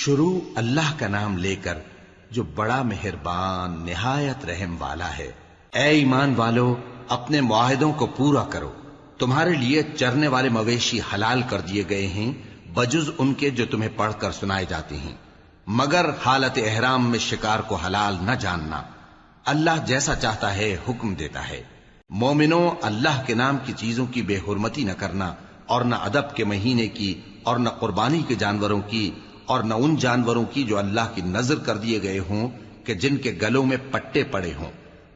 شروع اللہ کا نام لے کر جو بڑا مہربان نہایت رحم والا ہے۔ اے ایمان والو، اپنے معاہدوں کو پورا کرو۔ تمہارے لیے چرنے والے مویشی حلال کر دیے گئے ہیں بجز ان کے جو تمہیں پڑھ کر سنائے جاتے ہیں، مگر حالت احرام میں شکار کو حلال نہ جاننا۔ اللہ جیسا چاہتا ہے حکم دیتا ہے۔ مومنوں، اللہ کے نام کی چیزوں کی بے حرمتی نہ کرنا، اور نہ ادب کے مہینے کی، اور نہ قربانی کے جانوروں کی، اور نہ ان جانوروں کی جو اللہ کی نذر کر دیے گئے ہوں کہ جن کے گلوں میں پٹے پڑے ہوں،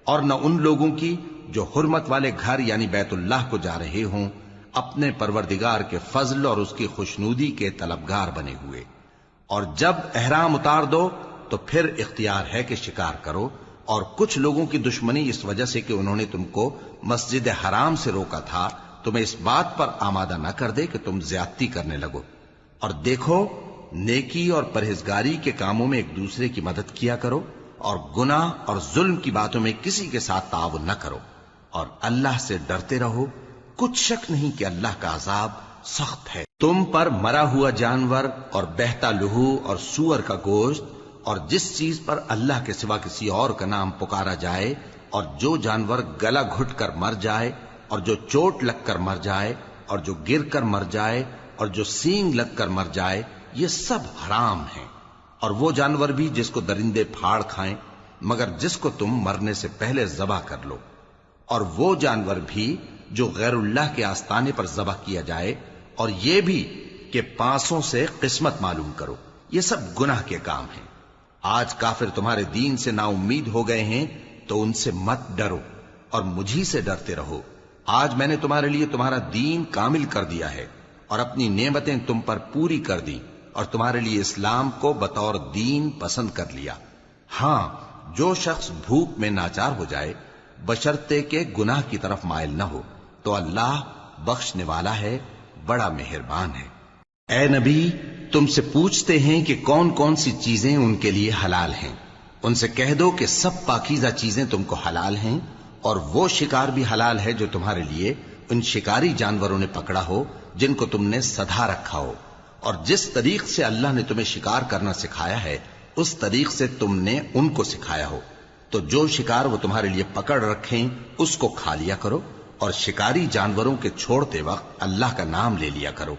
اور نہ ان لوگوں کی جو حرمت والے گھر یعنی بیت اللہ کو جا رہے ہوں اپنے پروردگار کے فضل اور اس کی خوشنودی کے طلبگار بنے ہوئے۔ اور جب احرام اتار دو تو پھر اختیار ہے کہ شکار کرو، اور کچھ لوگوں کی دشمنی اس وجہ سے کہ انہوں نے تم کو مسجد حرام سے روکا تھا تمہیں اس بات پر آمادہ نہ کر دے کہ تم زیادتی کرنے لگو۔ اور دیکھو، نیکی اور پرہیزگاری کے کاموں میں ایک دوسرے کی مدد کیا کرو، اور گناہ اور ظلم کی باتوں میں کسی کے ساتھ تعاون نہ کرو، اور اللہ سے ڈرتے رہو۔ کچھ شک نہیں کہ اللہ کا عذاب سخت ہے۔ تم پر مرا ہوا جانور اور بہتا لہو اور سور کا گوشت اور جس چیز پر اللہ کے سوا کسی اور کا نام پکارا جائے، اور جو جانور گلا گھٹ کر مر جائے، اور جو چوٹ لگ کر مر جائے، اور جو گر کر مر جائے، اور جو سینگ لگ کر مر جائے، یہ سب حرام ہیں۔ اور وہ جانور بھی جس کو درندے پھاڑ کھائیں، مگر جس کو تم مرنے سے پہلے ذبح کر لو، اور وہ جانور بھی جو غیر اللہ کے آستانے پر ذبح کیا جائے، اور یہ بھی کہ پانسوں سے قسمت معلوم کرو، یہ سب گناہ کے کام ہیں۔ آج کافر تمہارے دین سے نا امید ہو گئے ہیں تو ان سے مت ڈرو اور مجھی سے ڈرتے رہو۔ آج میں نے تمہارے لیے تمہارا دین کامل کر دیا ہے اور اپنی نعمتیں تم پر پوری کر دی، اور تمہارے لیے اسلام کو بطور دین پسند کر لیا۔ ہاں، جو شخص بھوک میں ناچار ہو جائے بشرطے کہ گناہ کی طرف مائل نہ ہو تو اللہ بخشنے والا ہے، بڑا مہربان ہے۔ اے نبی، تم سے پوچھتے ہیں کہ کون کون سی چیزیں ان کے لیے حلال ہیں۔ ان سے کہہ دو کہ سب پاکیزہ چیزیں تم کو حلال ہیں، اور وہ شکار بھی حلال ہے جو تمہارے لیے ان شکاری جانوروں نے پکڑا ہو جن کو تم نے سدھا رکھا ہو، اور جس طریق سے اللہ نے تمہیں شکار کرنا سکھایا ہے اس طریق سے تم نے ان کو سکھایا ہو۔ تو جو شکار وہ تمہارے لیے پکڑ رکھیں اس کو کھا لیا کرو، اور شکاری جانوروں کے چھوڑتے وقت اللہ کا نام لے لیا کرو،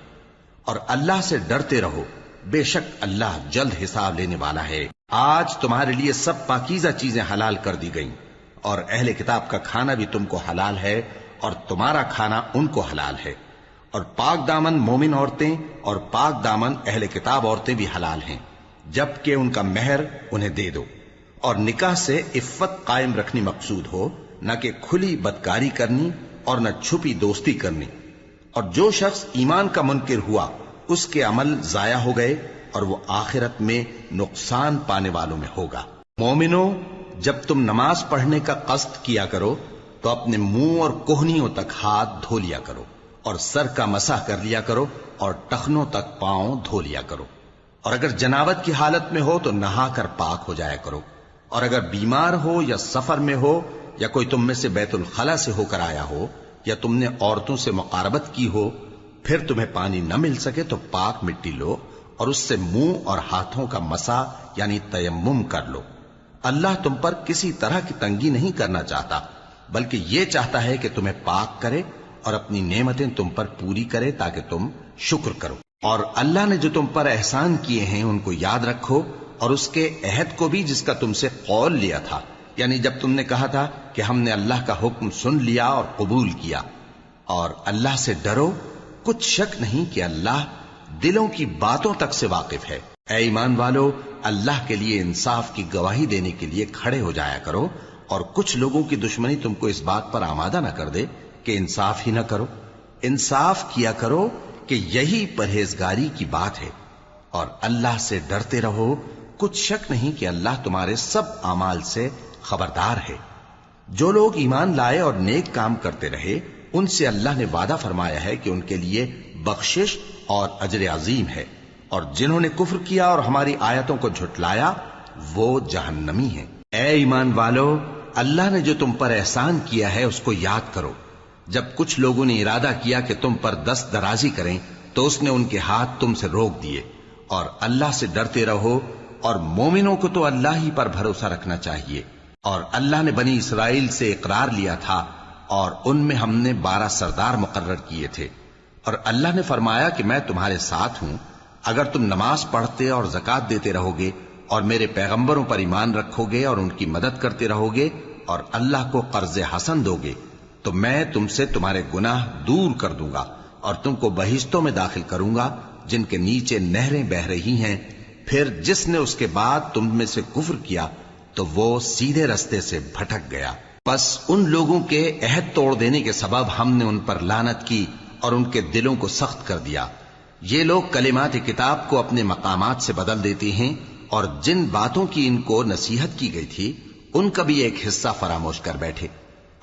اور اللہ سے ڈرتے رہو، بے شک اللہ جلد حساب لینے والا ہے۔ آج تمہارے لیے سب پاکیزہ چیزیں حلال کر دی گئیں، اور اہل کتاب کا کھانا بھی تم کو حلال ہے اور تمہارا کھانا ان کو حلال ہے، اور پاک دامن مومن عورتیں اور پاک دامن اہل کتاب عورتیں بھی حلال ہیں، جبکہ ان کا مہر انہیں دے دو۔ اور نکاح سے عفت قائم رکھنی مقصود ہو، نہ کہ کھلی بدکاری کرنی اور نہ چھپی دوستی کرنی۔ اور جو شخص ایمان کا منکر ہوا اس کے عمل ضائع ہو گئے اور وہ آخرت میں نقصان پانے والوں میں ہوگا۔ مومنوں، جب تم نماز پڑھنے کا قصد کیا کرو تو اپنے منہ اور کوہنیوں تک ہاتھ دھو لیا کرو، اور سر کا مسح کر لیا کرو، اور ٹخنوں تک پاؤں دھو لیا کرو، اور اگر جنابت کی حالت میں ہو تو نہا کر پاک ہو جایا کرو، اور اگر بیمار ہو یا سفر میں ہو یا کوئی تم میں سے بیت الخلا سے ہو کر آیا ہو یا تم نے عورتوں سے مقاربت کی ہو، پھر تمہیں پانی نہ مل سکے تو پاک مٹی لو اور اس سے منہ اور ہاتھوں کا مسح یعنی تیمم کر لو۔ اللہ تم پر کسی طرح کی تنگی نہیں کرنا چاہتا، بلکہ یہ چاہتا ہے کہ تمہیں پاک کرے اور اپنی نعمتیں تم پر پوری کرے تاکہ تم شکر کرو۔ اور اللہ نے جو تم پر احسان کیے ہیں ان کو یاد رکھو، اور اس کے عہد کو بھی جس کا تم سے قول لیا تھا، یعنی جب تم نے کہا تھا کہ ہم نے اللہ کا حکم سن لیا اور قبول کیا۔ اور اللہ سے ڈرو، کچھ شک نہیں کہ اللہ دلوں کی باتوں تک سے واقف ہے۔ اے ایمان والو، اللہ کے لیے انصاف کی گواہی دینے کے لیے کھڑے ہو جایا کرو، اور کچھ لوگوں کی دشمنی تم کو اس بات پر آمادہ نہ کر دے کہ انصاف ہی نہ کرو۔ انصاف کیا کرو کہ یہی پرہیزگاری کی بات ہے، اور اللہ سے ڈرتے رہو، کچھ شک نہیں کہ اللہ تمہارے سب اعمال سے خبردار ہے۔ جو لوگ ایمان لائے اور نیک کام کرتے رہے ان سے اللہ نے وعدہ فرمایا ہے کہ ان کے لیے بخشش اور اجر عظیم ہے، اور جنہوں نے کفر کیا اور ہماری آیتوں کو جھٹلایا وہ جہنمی ہیں۔ اے ایمان والو، اللہ نے جو تم پر احسان کیا ہے اس کو یاد کرو۔ جب کچھ لوگوں نے ارادہ کیا کہ تم پر دست درازی کریں تو اس نے ان کے ہاتھ تم سے روک دیے، اور اللہ سے ڈرتے رہو، اور مومنوں کو تو اللہ ہی پر بھروسہ رکھنا چاہیے۔ اور اللہ نے بنی اسرائیل سے اقرار لیا تھا، اور ان میں ہم نے 12 سردار مقرر کیے تھے، اور اللہ نے فرمایا کہ میں تمہارے ساتھ ہوں اگر تم نماز پڑھتے اور زکوٰۃ دیتے رہو گے اور میرے پیغمبروں پر ایمان رکھو گے اور ان کی مدد کرتے رہو گے اور اللہ کو قرض حسن دو گے، تو میں تم سے تمہارے گناہ دور کر دوں گا اور تم کو بہشتوں میں داخل کروں گا جن کے نیچے نہریں بہ رہی ہیں۔ پھر جس نے اس کے بعد تم میں سے کفر کیا تو وہ سیدھے رستے سے بھٹک گیا۔ پس ان لوگوں کے عہد توڑ دینے کے سبب ہم نے ان پر لعنت کی اور ان کے دلوں کو سخت کر دیا۔ یہ لوگ کلمات کتاب کو اپنے مقامات سے بدل دیتے ہیں، اور جن باتوں کی ان کو نصیحت کی گئی تھی ان کا بھی ایک حصہ فراموش کر بیٹھے،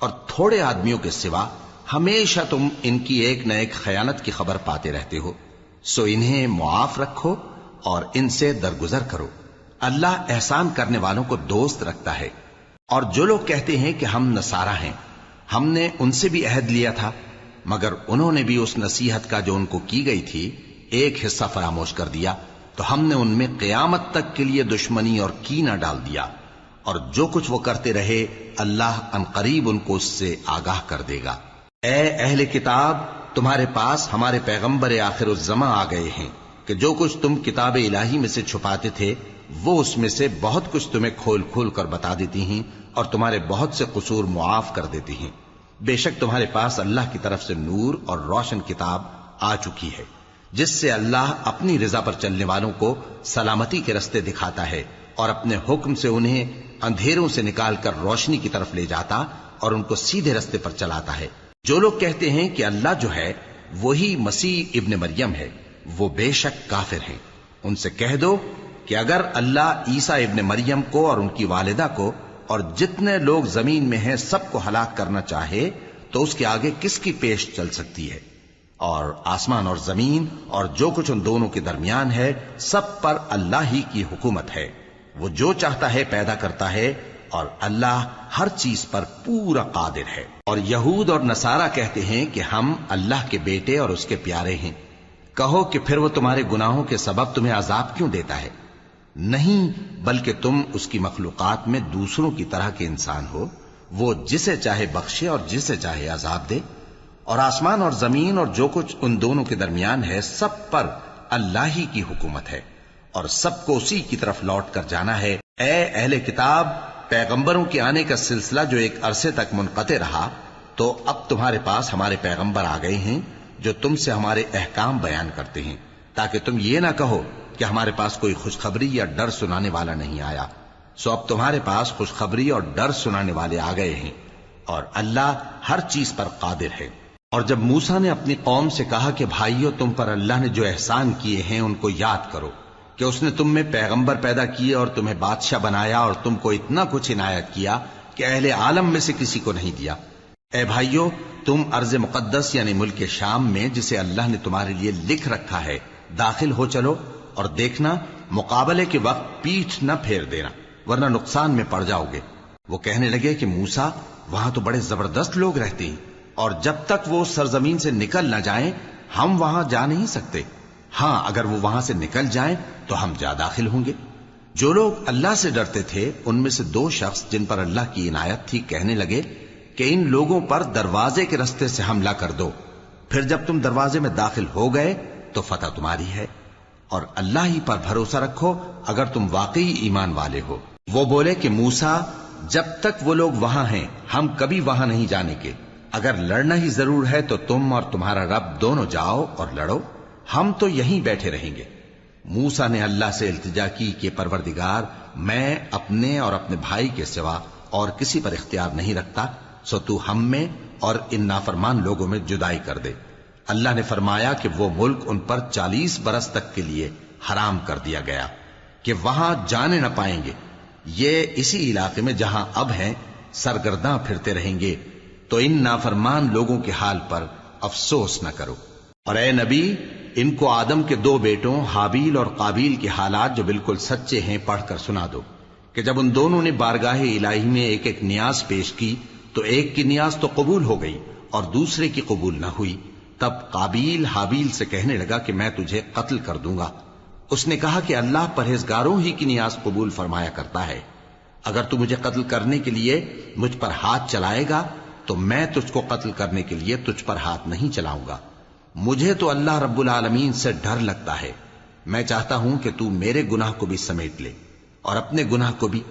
اور تھوڑے آدمیوں کے سوا ہمیشہ تم ان کی ایک نہ ایک خیانت کی خبر پاتے رہتے ہو، سو انہیں معاف رکھو اور ان سے درگزر کرو۔ اللہ احسان کرنے والوں کو دوست رکھتا ہے۔ اور جو لوگ کہتے ہیں کہ ہم نصارہ ہیں، ہم نے ان سے بھی عہد لیا تھا، مگر انہوں نے بھی اس نصیحت کا جو ان کو کی گئی تھی ایک حصہ فراموش کر دیا، تو ہم نے ان میں قیامت تک کے لیے دشمنی اور کینہ ڈال دیا، اور جو کچھ وہ کرتے رہے اللہ عنقریب ان کو اس سے آگاہ کر دے گا۔ اے اہل کتاب، تمہارے پاس ہمارے پیغمبر آخر الزماں آ گئے ہیں کہ جو کچھ تم کتاب الہی میں سے چھپاتے تھے وہ اس میں سے بہت کچھ تمہیں کھول کھول کر بتا دیتی ہیں اور تمہارے بہت سے قصور معاف کر دیتی ہیں۔ بے شک تمہارے پاس اللہ کی طرف سے نور اور روشن کتاب آ چکی ہے، جس سے اللہ اپنی رضا پر چلنے والوں کو سلامتی کے رستے دکھاتا ہے اور اپنے حکم سے انہیں اندھیروں سے نکال کر روشنی کی طرف لے جاتا اور ان کو سیدھے رستے پر چلاتا ہے۔ جو لوگ کہتے ہیں کہ اللہ جو ہے وہی مسیح ابن مریم ہے، وہ بے شک کافر ہیں۔ ان سے کہہ دو کہ اگر اللہ عیسیٰ ابن مریم کو اور ان کی والدہ کو اور جتنے لوگ زمین میں ہیں سب کو ہلاک کرنا چاہے تو اس کے آگے کس کی پیش چل سکتی ہے؟ اور آسمان اور زمین اور جو کچھ ان دونوں کے درمیان ہے سب پر اللہ ہی کی حکومت ہے۔ وہ جو چاہتا ہے پیدا کرتا ہے، اور اللہ ہر چیز پر پورا قادر ہے۔ اور یہود اور نصارہ کہتے ہیں کہ ہم اللہ کے بیٹے اور اس کے پیارے ہیں۔ کہو کہ پھر وہ تمہارے گناہوں کے سبب تمہیں عذاب کیوں دیتا ہے؟ نہیں، بلکہ تم اس کی مخلوقات میں دوسروں کی طرح کے انسان ہو، وہ جسے چاہے بخشے اور جسے چاہے عذاب دے۔ اور آسمان اور زمین اور جو کچھ ان دونوں کے درمیان ہے سب پر اللہ ہی کی حکومت ہے، اور سب کو اسی کی طرف لوٹ کر جانا ہے۔ اے اہل کتاب، پیغمبروں کے آنے کا سلسلہ جو ایک عرصے تک منقطع رہا، تو اب تمہارے پاس ہمارے پیغمبر آ گئے ہیں جو تم سے ہمارے احکام بیان کرتے ہیں، تاکہ تم یہ نہ کہو کہ ہمارے پاس کوئی خوشخبری یا ڈر سنانے والا نہیں آیا۔ سو اب تمہارے پاس خوشخبری اور ڈر سنانے والے آ گئے ہیں، اور اللہ ہر چیز پر قادر ہے۔ اور جب موسیٰ نے اپنی قوم سے کہا کہ بھائیو، تم پر اللہ نے جو احسان کیے ہیں ان کو یاد کرو، کہ اس نے تم میں پیغمبر پیدا کیے اور تمہیں بادشاہ بنایا اور تم کو اتنا کچھ عنایت کیا کہ اہل عالم میں سے کسی کو نہیں دیا۔ اے بھائیو، تم ارض مقدس یعنی ملک شام میں جسے اللہ نے تمہارے لیے لکھ رکھا ہے داخل ہو چلو، اور دیکھنا مقابلے کے وقت پیٹھ نہ پھیر دینا ورنہ نقصان میں پڑ جاؤ گے۔ وہ کہنے لگے کہ موسیٰ، وہاں تو بڑے زبردست لوگ رہتے ہیں، اور جب تک وہ سرزمین سے نکل نہ جائیں ہم وہاں جا نہیں سکتے۔ ہاں، اگر وہ وہاں سے نکل جائیں تو ہم جا داخل ہوں گے۔ جو لوگ اللہ سے ڈرتے تھے ان میں سے 2 شخص جن پر اللہ کی عنایت تھی کہنے لگے کہ ان لوگوں پر دروازے کے رستے سے حملہ کر دو، پھر جب تم دروازے میں داخل ہو گئے تو فتح تمہاری ہے، اور اللہ ہی پر بھروسہ رکھو اگر تم واقعی ایمان والے ہو۔ وہ بولے کہ موسیٰ، جب تک وہ لوگ وہاں ہیں ہم کبھی وہاں نہیں جانے کے، اگر لڑنا ہی ضرور ہے تو تم اور تمہارا رب دونوں جاؤ اور لڑو، ہم تو یہیں بیٹھے رہیں گے۔ موسیٰ نے اللہ سے التجا کی کہ پروردگار، میں اپنے اور اپنے بھائی کے سوا اور کسی پر اختیار نہیں رکھتا، سو تو ہم میں اور ان نافرمان لوگوں میں جدائی کر دے۔ اللہ نے فرمایا کہ وہ ملک ان پر 40 برس تک کے لیے حرام کر دیا گیا کہ وہاں جانے نہ پائیں گے۔ یہ اسی علاقے میں جہاں اب ہیں سرگرداں پھرتے رہیں گے، تو ان نافرمان لوگوں کے حال پر افسوس نہ کرو۔ اور اے نبی، ان کو آدم کے 2 بیٹوں حابیل اور قابیل کے حالات جو بالکل سچے ہیں پڑھ کر سنا دو، کہ جب ان دونوں نے بارگاہ الہی میں ایک ایک نیاز پیش کی تو ایک کی نیاز تو قبول ہو گئی اور دوسرے کی قبول نہ ہوئی۔ تب قابیل حابیل سے کہنے لگا کہ میں تجھے قتل کر دوں گا، اس نے کہا کہ اللہ پرہیزگاروں ہی کی نیاز قبول فرمایا کرتا ہے. اگر تو مجھے قتل کرنے کے لیے مجھ پر ہاتھ چلائے گا تو میں تجھ کو قتل کرنے کے لیے تجھ پر ہاتھ نہیں چلاؤں گا. مجھے تو اللہ رب العالمین سے ڈر لگتا ہے. میں چاہتا ہوں کہ تو میرے گناہ کو بھی سمیٹ لے اور اپنے گناہ کو بھی،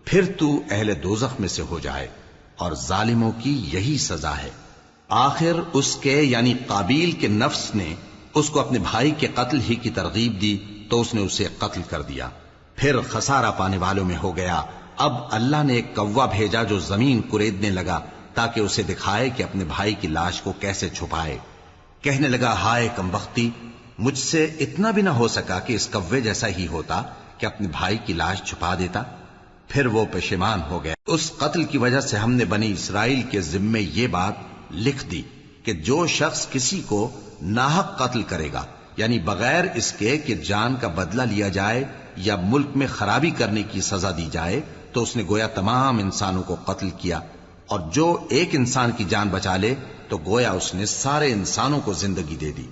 پھر تو اہل دوزخ میں سے ہو جائے، اور ظالموں کی یہی سزا ہے. آخر اس کے یعنی قابیل کے نفس نے اس کو اپنے بھائی کے قتل ہی کی ترغیب دی تو اس نے اسے قتل کر دیا. پھر خسارہ پانے والوں میں ہو گیا. اب اللہ نے ایک کوا بھیجا جو زمین کریدنے لگا تاکہ اسے دکھائے کہ اپنے بھائی کی لاش کو کیسے چھپائے. کہنے لگا، ہائے کمبختی، مجھ سے اتنا بھی نہ ہو سکا کہ اس کوے جیسا ہی ہوتا کہ اپنے بھائی کی لاش چھپا دیتا. پھر وہ پشیمان ہو گیا. اس قتل کی وجہ سے ہم نے بنی اسرائیل کے ذمے یہ بات لکھ دی کہ جو شخص کسی کو ناحق قتل کرے گا، یعنی بغیر اس کے کہ جان کا بدلہ لیا جائے یا ملک میں خرابی کرنے کی سزا دی جائے، تو اس نے گویا تمام انسانوں کو قتل کیا. اور جو ایک انسان کی جان بچا لے تو گویا اس نے سارے انسانوں کو زندگی دے دی.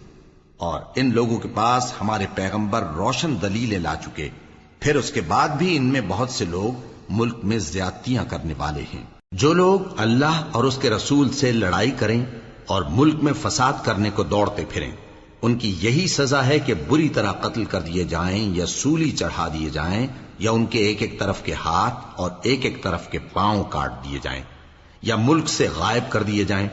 اور ان لوگوں کے پاس ہمارے پیغمبر روشن دلیلیں لا چکے، پھر اس کے بعد بھی ان میں بہت سے لوگ ملک میں زیادتیاں کرنے والے ہیں. جو لوگ اللہ اور اس کے رسول سے لڑائی کریں اور ملک میں فساد کرنے کو دوڑتے پھریں، ان کی یہی سزا ہے کہ بری طرح قتل کر دیے جائیں یا سولی چڑھا دیے جائیں، یا ان کے ایک ایک طرف کے ہاتھ اور ایک ایک طرف کے پاؤں کاٹ دیے جائیں، یا ملک سے غائب کر دیے جائیں.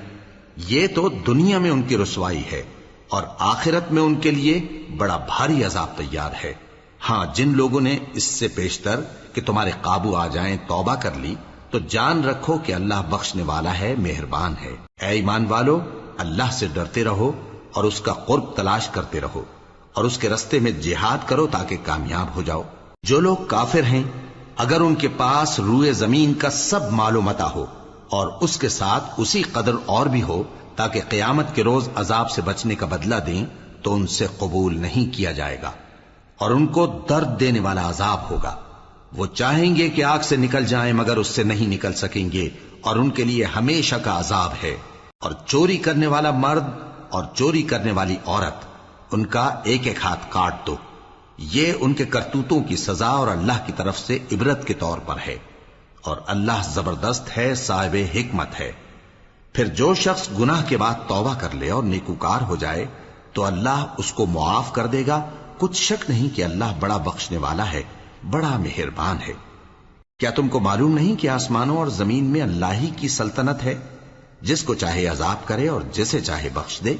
یہ تو دنیا میں ان کی رسوائی ہے، اور آخرت میں ان کے لیے بڑا بھاری عذاب تیار ہے. ہاں، جن لوگوں نے اس سے پیشتر کہ تمہارے قابو آ جائیں توبہ کر لی تو جان رکھو کہ اللہ بخشنے والا ہے، مہربان ہے. اے ایمان والو، اللہ سے ڈرتے رہو اور اس کا قرب تلاش کرتے رہو، اور اس کے رستے میں جہاد کرو تاکہ کامیاب ہو جاؤ. جو لوگ کافر ہیں، اگر ان کے پاس روئے زمین کا سب مال و متاع ہو اور اس کے ساتھ اسی قدر اور بھی ہو تاکہ قیامت کے روز عذاب سے بچنے کا بدلہ دیں، تو ان سے قبول نہیں کیا جائے گا، اور ان کو درد دینے والا عذاب ہوگا. وہ چاہیں گے کہ آگ سے نکل جائیں مگر اس سے نہیں نکل سکیں گے، اور ان کے لیے ہمیشہ کا عذاب ہے. اور چوری کرنے والا مرد اور چوری کرنے والی عورت، ان کا ایک ایک ہاتھ کاٹ دو. یہ ان کے کرتوتوں کی سزا اور اللہ کی طرف سے عبرت کے طور پر ہے، اور اللہ زبردست ہے، صاحب حکمت ہے. پھر جو شخص گناہ کے بعد توبہ کر لے اور نیکوکار ہو جائے تو اللہ اس کو معاف کر دے گا. کچھ شک نہیں کہ اللہ بڑا بخشنے والا ہے، بڑا مہربان ہے. کیا تم کو معلوم نہیں کہ آسمانوں اور زمین میں اللہ ہی کی سلطنت ہے، جس کو چاہے عذاب کرے اور جسے چاہے بخش دے،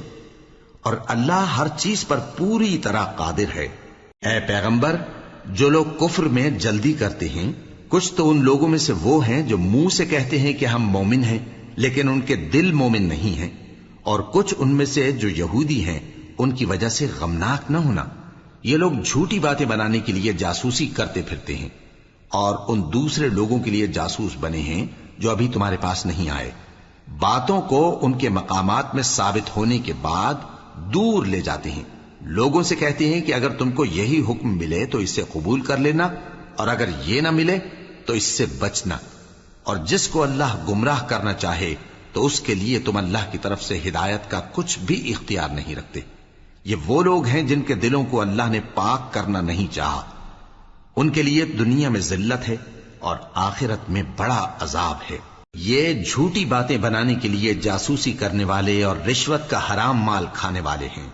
اور اللہ ہر چیز پر پوری طرح قادر ہے. اے پیغمبر، جو لوگ کفر میں جلدی کرتے ہیں، کچھ تو ان لوگوں میں سے وہ ہیں جو منہ سے کہتے ہیں کہ ہم مومن ہیں لیکن ان کے دل مومن نہیں ہیں، اور کچھ ان میں سے جو یہودی ہیں، ان کی وجہ سے غمناک نہ ہونا. یہ لوگ جھوٹی باتیں بنانے کے لیے جاسوسی کرتے پھرتے ہیں، اور ان دوسرے لوگوں کے لیے جاسوس بنے ہیں جو ابھی تمہارے پاس نہیں آئے. باتوں کو ان کے مقامات میں ثابت ہونے کے بعد دور لے جاتے ہیں. لوگوں سے کہتے ہیں کہ اگر تم کو یہی حکم ملے تو اسے قبول کر لینا، اور اگر یہ نہ ملے تو اس سے بچنا. اور جس کو اللہ گمراہ کرنا چاہے تو اس کے لیے تم اللہ کی طرف سے ہدایت کا کچھ بھی اختیار نہیں رکھتے. یہ وہ لوگ ہیں جن کے دلوں کو اللہ نے پاک کرنا نہیں چاہا. ان کے لیے دنیا میں ذلت ہے اور آخرت میں بڑا عذاب ہے. یہ جھوٹی باتیں بنانے کے لیے جاسوسی کرنے والے اور رشوت کا حرام مال کھانے والے ہیں.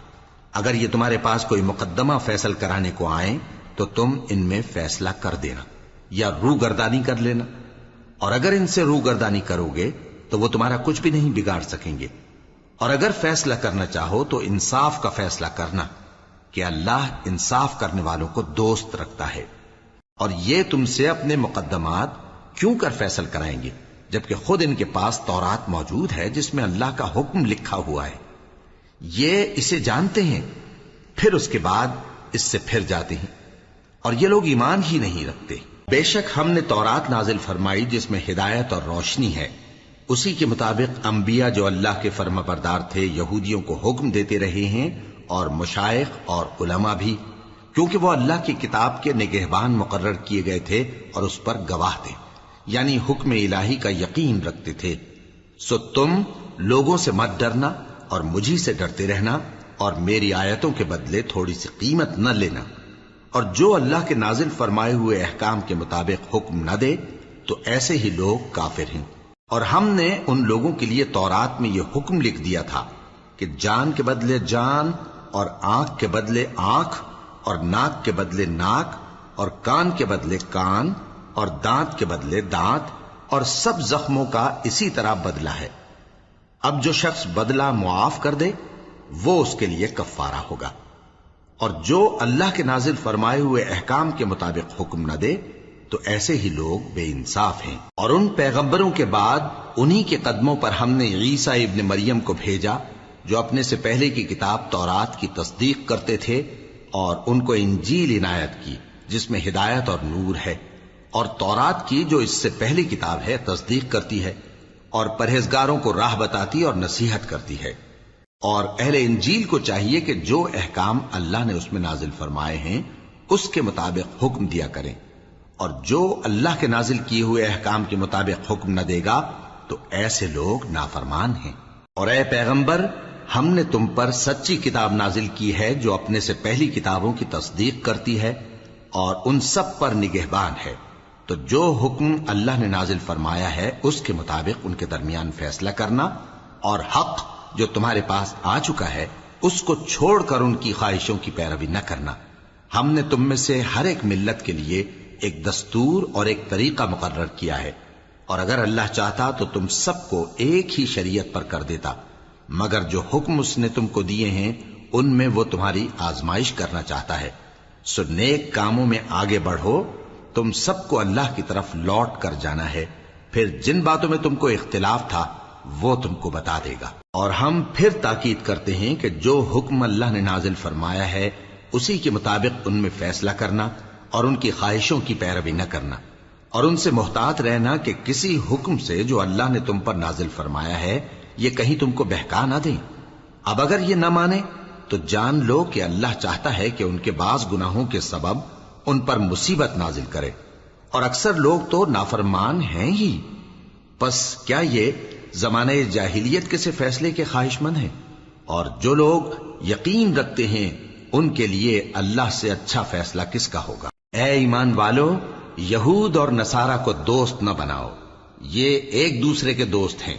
اگر یہ تمہارے پاس کوئی مقدمہ فیصل کرانے کو آئیں تو تم ان میں فیصلہ کر دینا یا روگردانی کر لینا. اور اگر ان سے روگردانی کرو گے تو وہ تمہارا کچھ بھی نہیں بگاڑ سکیں گے. اور اگر فیصلہ کرنا چاہو تو انصاف کا فیصلہ کرنا کہ اللہ انصاف کرنے والوں کو دوست رکھتا ہے. اور یہ تم سے اپنے مقدمات کیوں کر فیصل کرائیں گے جبکہ خود ان کے پاس تورات موجود ہے جس میں اللہ کا حکم لکھا ہوا ہے. یہ اسے جانتے ہیں، پھر اس کے بعد اس سے پھر جاتے ہیں، اور یہ لوگ ایمان ہی نہیں رکھتے. بے شک ہم نے تورات نازل فرمائی جس میں ہدایت اور روشنی ہے. اسی کے مطابق انبیاء جو اللہ کے فرما بردار تھے یہودیوں کو حکم دیتے رہے ہیں، اور مشائخ اور علماء بھی، کیونکہ وہ اللہ کی کتاب کے نگہبان مقرر کیے گئے تھے اور اس پر گواہ تھے، یعنی حکم الہی کا یقین رکھتے تھے. سو تم لوگوں سے مت ڈرنا اور مجھی سے ڈرتے رہنا، اور میری آیتوں کے بدلے تھوڑی سی قیمت نہ لینا. اور جو اللہ کے نازل فرمائے ہوئے احکام کے مطابق حکم نہ دے تو ایسے ہی لوگ کافر ہیں۔ اور ہم نے ان لوگوں کے لیے تورات میں یہ حکم لکھ دیا تھا کہ جان کے بدلے جان، اور آنکھ کے بدلے آنکھ، اور ناک کے بدلے ناک، اور کان کے بدلے کان، اور دانت کے بدلے دانت، اور سب زخموں کا اسی طرح بدلہ ہے۔ اب جو شخص بدلہ معاف کر دے وہ اس کے لیے کفارہ ہوگا، اور جو اللہ کے نازل فرمائے ہوئے احکام کے مطابق حکم نہ دے تو ایسے ہی لوگ بے انصاف ہیں۔ اور ان پیغمبروں کے بعد انہی کے قدموں پر ہم نے عیسیٰ ابن مریم کو بھیجا جو اپنے سے پہلے کی کتاب تورات کی تصدیق کرتے تھے، اور ان کو انجیل عنایت کی جس میں ہدایت اور نور ہے، اور تورات کی جو اس سے پہلی کتاب ہے تصدیق کرتی ہے، اور پرہیزگاروں کو راہ بتاتی اور نصیحت کرتی ہے۔ اور اہل انجیل کو چاہیے کہ جو احکام اللہ نے اس میں نازل فرمائے ہیں اس کے مطابق حکم دیا کریں، اور جو اللہ کے نازل کیے ہوئے احکام کے مطابق حکم نہ دے گا تو ایسے لوگ نافرمان ہیں۔ اور اے پیغمبر، ہم نے تم پر سچی کتاب نازل کی ہے جو اپنے سے پہلی کتابوں کی تصدیق کرتی ہے اور ان سب پر نگہبان ہے، تو جو حکم اللہ نے نازل فرمایا ہے اس کے مطابق ان کے درمیان فیصلہ کرنا، اور حق جو تمہارے پاس آ چکا ہے اس کو چھوڑ کر ان کی خواہشوں کی پیروی نہ کرنا۔ ہم نے تم میں سے ہر ایک ملت کے لیے ایک دستور اور ایک طریقہ مقرر کیا ہے، اور اگر اللہ چاہتا تو تم سب کو ایک ہی شریعت پر کر دیتا، مگر جو حکم اس نے تم کو دیے ہیں ان میں وہ تمہاری آزمائش کرنا چاہتا ہے۔ سو نیک کاموں میں آگے بڑھو، تم سب کو اللہ کی طرف لوٹ کر جانا ہے، پھر جن باتوں میں تم کو اختلاف تھا وہ تم کو بتا دے گا۔ اور ہم پھر تاکید کرتے ہیں کہ جو حکم اللہ نے نازل فرمایا ہے اسی کے مطابق ان میں فیصلہ کرنا، اور ان کی خواہشوں کی پیروی نہ کرنا، اور ان سے محتاط رہنا کہ کسی حکم سے جو اللہ نے تم پر نازل فرمایا ہے یہ کہیں تم کو بہکا نہ دیں۔ اب اگر یہ نہ مانے تو جان لو کہ اللہ چاہتا ہے کہ ان کے بعض گناہوں کے سبب ان پر مصیبت نازل کرے، اور اکثر لوگ تو نافرمان ہیں ہی۔ پس کیا یہ زمانہ جاہلیت کے سے فیصلے کے خواہش مند ہیں؟ اور جو لوگ یقین رکھتے ہیں ان کے لیے اللہ سے اچھا فیصلہ کس کا ہوگا؟ اے ایمان والو، یہود اور نصارہ کو دوست نہ بناؤ، یہ ایک دوسرے کے دوست ہیں،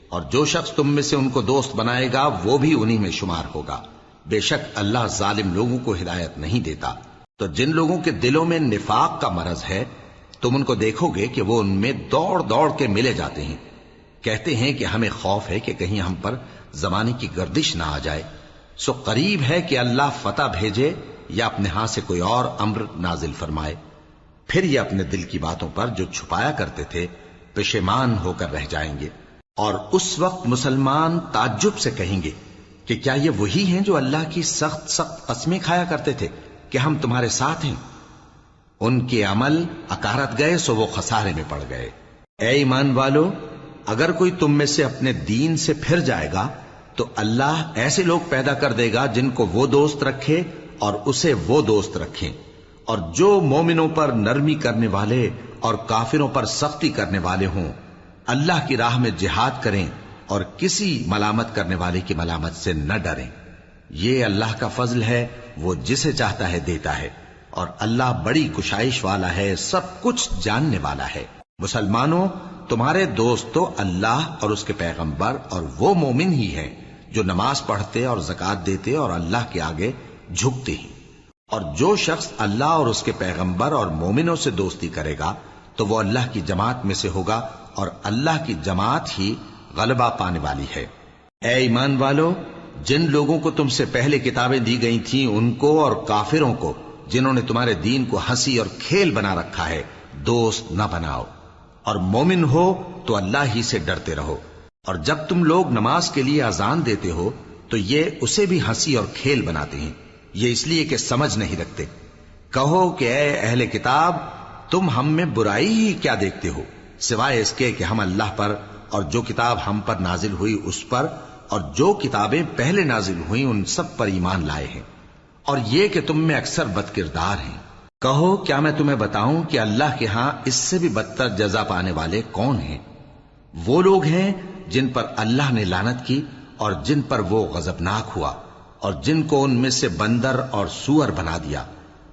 اور جو شخص تم میں سے ان کو دوست بنائے گا وہ بھی انہی میں شمار ہوگا۔ بے شک اللہ ظالم لوگوں کو ہدایت نہیں دیتا۔ تو جن لوگوں کے دلوں میں نفاق کا مرض ہے تم ان کو دیکھو گے کہ وہ ان میں دوڑ دوڑ کے ملے جاتے ہیں، کہتے ہیں کہ ہمیں خوف ہے کہ کہیں ہم پر زمانے کی گردش نہ آ جائے۔ سو قریب ہے کہ اللہ فتح بھیجے یا اپنے ہاں سے کوئی اور امر نازل فرمائے، پھر یہ اپنے دل کی باتوں پر جو چھپایا کرتے تھے پشیمان ہو کر رہ جائیں گے۔ اور اس وقت مسلمان تعجب سے کہیں گے کہ کیا یہ وہی ہیں جو اللہ کی سخت سخت قسمیں کھایا کرتے تھے کہ ہم تمہارے ساتھ ہیں؟ ان کے عمل اکارت گئے سو وہ خسارے میں پڑ گئے۔ اے ایمان والو، اگر کوئی تم میں سے اپنے دین سے پھر جائے گا تو اللہ ایسے لوگ پیدا کر دے گا جن کو وہ دوست رکھے اور اسے وہ دوست رکھیں، اور جو مومنوں پر نرمی کرنے والے اور کافروں پر سختی کرنے والے ہوں، اللہ کی راہ میں جہاد کریں اور کسی ملامت کرنے والے کی ملامت سے نہ ڈریں۔ یہ اللہ کا فضل ہے، وہ جسے چاہتا ہے دیتا ہے، اور اللہ بڑی کشائش والا ہے، سب کچھ جاننے والا ہے۔ مسلمانوں، تمہارے دوست تو اللہ اور اس کے پیغمبر اور وہ مومن ہی ہیں جو نماز پڑھتے اور زکوٰۃ دیتے اور اللہ کے آگے جھکتے ہیں۔ اور جو شخص اللہ اور اس کے پیغمبر اور مومنوں سے دوستی کرے گا تو وہ اللہ کی جماعت میں سے ہوگا، اور اللہ کی جماعت ہی غلبہ پانے والی ہے۔ اے ایمان والو، جن لوگوں کو تم سے پہلے کتابیں دی گئی تھیں ان کو اور کافروں کو جنہوں نے تمہارے دین کو ہنسی اور کھیل بنا رکھا ہے دوست نہ بناؤ، اور مومن ہو تو اللہ ہی سے ڈرتے رہو۔ اور جب تم لوگ نماز کے لیے اذان دیتے ہو تو یہ اسے بھی ہنسی اور کھیل بناتے ہیں، یہ اس لیے کہ سمجھ نہیں رکھتے۔ کہو کہ اے اہل کتاب، تم ہم میں برائی ہی کیا دیکھتے ہو، سوائے اس کے کہ ہم اللہ پر اور جو کتاب ہم پر نازل ہوئی اس پر اور جو کتابیں پہلے نازل ہوئیں ان سب پر ایمان لائے ہیں، اور یہ کہ تم میں اکثر بد کردار ہیں۔ کہو کیا میں تمہیں بتاؤں کہ اللہ کے ہاں اس سے بھی بدتر جزا پانے والے کون ہیں؟ وہ لوگ ہیں جن پر اللہ نے لعنت کی اور جن پر وہ غضبناک ہوا، اور جن کو ان میں سے بندر اور سور بنا دیا،